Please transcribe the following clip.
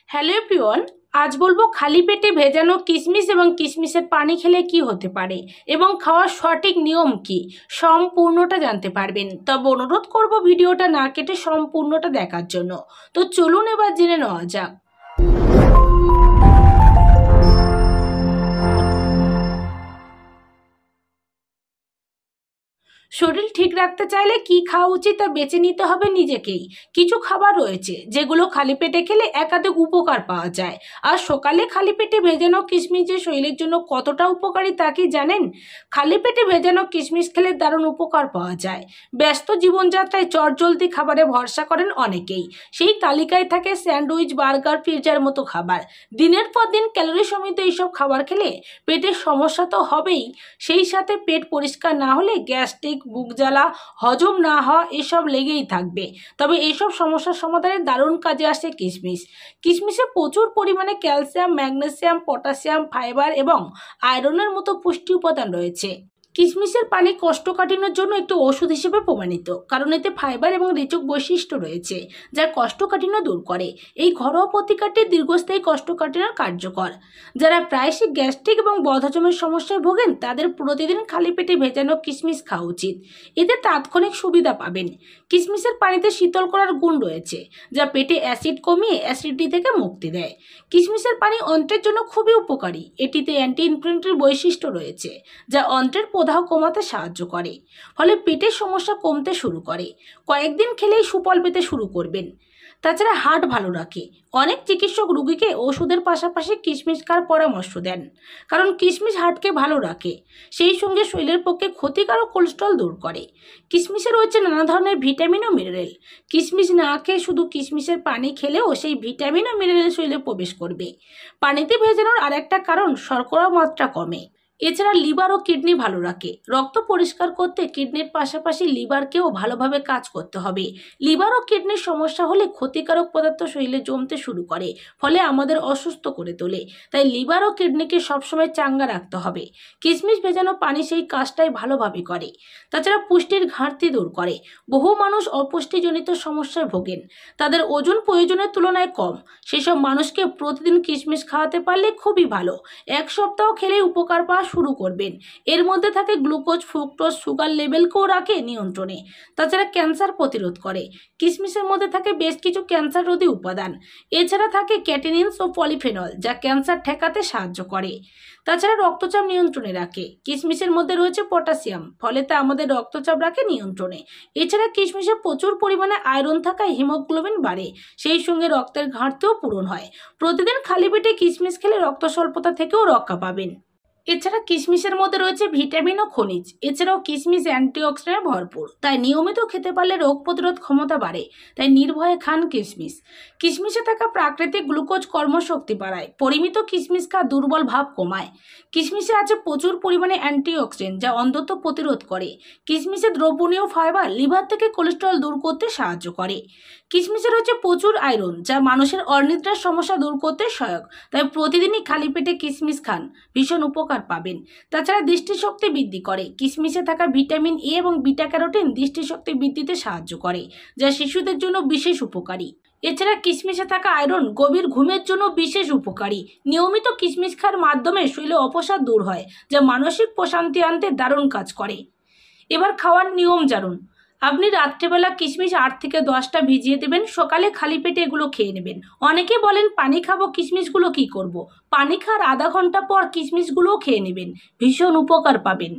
Hello everyone, আজ বলবো খালি পেটে ভেজানো কিশমিশ এবং কিশমিশের পানি খেলে কি হতে পারে এবং খাওয়ার সঠিক নিয়ম কি সম্পূর্ণটা জানতে পারবেন। তবে অনুরোধ করব ভিডিওটা না কেটে সম্পূর্ণটা দেখার জন্য। তো চলুন এবার জেনে নেওয়া যাক। শরীর ঠিক রাখতে চাইলে কি খাওয়া উচিত তা বেছে নিতে হবে নিজেকেই। কিছু খাবার রয়েছে যেগুলো খালি পেটে খেলে একাধিক উপকার পাওয়া যায়। আর সকালে খালি পেটে ভেজানো কিশমিশ যে শরীরের জন্য কতটা উপকারী তা কি জানেন? খালি পেটে ভেজানো কিশমিশ খেলে দারুণ উপকার পাওয়া যায়। ব্যস্ত জীবনযাত্রায় চটজলদি খাবারে ভরসা করেন অনেকেই। সেই তালিকায় থাকে স্যান্ডউইচ, বার্গার, পিৎজার মতো খাবার। দিনের পর দিন ক্যালোরি সমৃদ্ধ এইসব খাবার খেলে পেটের সমস্যা তো হবেই, সেই সাথে পেট পরিষ্কার না হলে গ্যাস্ট্রিক, বুক জ্বালা, হজম না হওয়া এসব লেগেই থাকবে। তবে এইসব সমস্যার সমাধানে দারুণ কাজে আসে কিশমিশ। কিশমিশে প্রচুর পরিমাণে ক্যালসিয়াম, ম্যাগনেসিয়াম, পটাশিয়াম, ফাইবার এবং আয়রনের মতো পুষ্টি উপাদান রয়েছে। কিশমিশের পানি কোষ্ঠকাঠিন্যের জন্য একটি ওষুধ হিসেবে প্রমাণিত, কারণ এতে ফাইবার এবং রেচক বৈশিষ্ট্য রয়েছে যা কোষ্ঠকাঠিন্য দূর করে। এই ঘরোয়া প্রতিকারটি দীর্ঘস্থায়ী কোষ্ঠকাঠিন্যের কার্যকর। যারা প্রায়শই গ্যাস্ট্রিক এবং বদহজমের সমস্যায় ভোগেন তাদের প্রতিদিন খালি পেটে ভেজানো কিশমিশ খাওয়া উচিত। এতে তাৎক্ষণিক সুবিধা পাবেন। কিশমিশের পানিতে শীতল করার গুণ রয়েছে যা পেটে অ্যাসিড কমিয়ে অ্যাসিডিটি থেকে মুক্তি দেয়। কিশমিশের পানি অন্ত্রের জন্য খুবই উপকারী। এটিতে অ্যান্টি ইনফ্লেমেটরি বৈশিষ্ট্য রয়েছে যা অন্ত্রের প্রদাহ কমাতে সাহায্য করে, ফলে পেটের সমস্যা কমতে শুরু করে। কয়েকদিন খেলেই সুফল পেতে শুরু করবেন। তাছাড়া হার্ট ভালো রাখে। অনেক চিকিৎসক রোগীকে ওষুধের পাশাপাশি কিশমিশ খাওয়ার পরামর্শ দেন, কারণ কিশমিশ হার্টকে ভালো রাখে, সেই সঙ্গে শরীরের পক্ষে ক্ষতিকারক কোলেস্ট্রল দূর করে। কিশমিশে রয়েছে নানা ধরনের ভিটামিন ও মিনারেল। কিশমিশ না খেয়ে শুধু কিশমিশের পানি খেলেও সেই ভিটামিন ও মিনারেল শরীরে প্রবেশ করবে। পানিতে ভেজানোর আরেকটা কারণ শর্করার মাত্রা কমে। এছাড়া লিভার ও কিডনি ভালো রাখে। রক্ত পরিষ্কার করতে কিডনির পাশাপাশি লিভারকেও ভালোভাবে কাজ করতে হবে। লিভার ও কিডনির সমস্যা হলে ক্ষতিকারক পদার্থ শরীরে জমতে শুরু করে, ফলে আমাদের অসুস্থ করে তোলে। তাই লিভার ও কিডনিকে সবসময় চাঙ্গা রাখতে হবে। কিশমিশ ভেজানো পানি সেই কাজটাই ভালোভাবে করে। তাছাড়া পুষ্টির ঘাটতি দূর করে। বহু মানুষ অপুষ্টিজনিত সমস্যায় ভোগেন, তাদের ওজন প্রয়োজনের তুলনায় কম। সেসব মানুষকে প্রতিদিন কিশমিশ খাওয়াতে পারলে খুবই ভালো। এক সপ্তাহ খেলেই উপকার পাওয়া শুরু করবেন। এর মধ্যে থাকে গ্লুকোজ, ফ্রুক্টোজ, সুগার লেভেলকেও রাখে নিয়ন্ত্রণে। তাছাড়া ক্যান্সার প্রতিরোধ করে। কিশমিশের মধ্যে থাকে বেশ কিছু ক্যান্সার রোধী উপাদান। এছাড়া থাকে ক্যাটেনিনস ও পলিফেনল যা ক্যান্সার ঠেকাতে সাহায্য করে। তাছাড়া রক্তচাপ নিয়ন্ত্রণে রাখে। কিশমিশের মধ্যে রয়েছে পটাশিয়াম, ফলে তা আমাদের রক্তচাপ রাখে নিয়ন্ত্রণে। এছাড়া কিশমিশে প্রচুর পরিমাণে আয়রন থাকায় হিমোগ্লোবিন বাড়ে, সেই সঙ্গে রক্তের ঘাটতিও পূরণ হয়। প্রতিদিন খালি পেটে কিশমিশ খেলে রক্ত স্বল্পতা থেকেও রক্ষা পাবেন। এছাড়া কিশমিশের মধ্যে রয়েছে ভিটামিন ও খনিজ। এছাড়াও কিশমিশ অ্যান্টিঅক্সিডেন্টে ভরপুর, তাই নিয়মিত খেতে পারলে রোগ প্রতিরোধ ক্ষমতা বাড়ে। তাই নির্ভয়ে খান কিশমিশ। কিশমিশে থাকা প্রাকৃতিক গ্লুকোজ কর্মশক্তি বাড়ায়। পরিমিত কিশমিশ খাওয়া দুর্বল ভাব কমায়। কিশমিশে আছে প্রচুর পরিমাণে অ্যান্টিঅক্সিডেন্ট যা অন্ধত্ব প্রতিরোধ করে। কিশমিশে দ্রবণীয় ফাইবার লিভার থেকে কোলেস্টেরল দূর করতে সাহায্য করে। কিশমিশে রয়েছে প্রচুর আয়রন যা মানুষের অনিদ্রার সমস্যা দূর করতে সহায়ক। তাই প্রতিদিনই খালি পেটে কিশমিশ খান, ভীষণ উপকার পাবেন। তাছাড়া দৃষ্টিশক্তি বৃদ্ধি করে। কিশমিশে থাকা ভিটামিন এ এবং বিটা ক্যারোটিন দৃষ্টিশক্তি বৃদ্ধিতে সাহায্য করে, যা শিশুদের জন্য বিশেষ উপকারী। এছাড়া কিশমিশে থাকা আয়রন গভীর ঘুমের জন্য বিশেষ উপকারী। নিয়মিত কিশমিশ খাওয়ার মাধ্যমে শরীরে অবসাদ দূর হয়, যা মানসিক প্রশান্তি আনতে দারুণ কাজ করে। এবার খাওয়ার নিয়ম জানুন। আপনি রাত্রেবেলা কিশমিশ 8 থেকে 10টা ভিজিয়ে দেবেন, সকালে খালি পেটে এগুলো খেয়ে নেবেন। অনেকে বলেন পানি খাবো, কিশমিশগুলো কি করব? পানি খাওয়ার আধা ঘন্টা পর কিশমিশগুলোও খেয়ে নেবেন, ভীষণ উপকার পাবেন।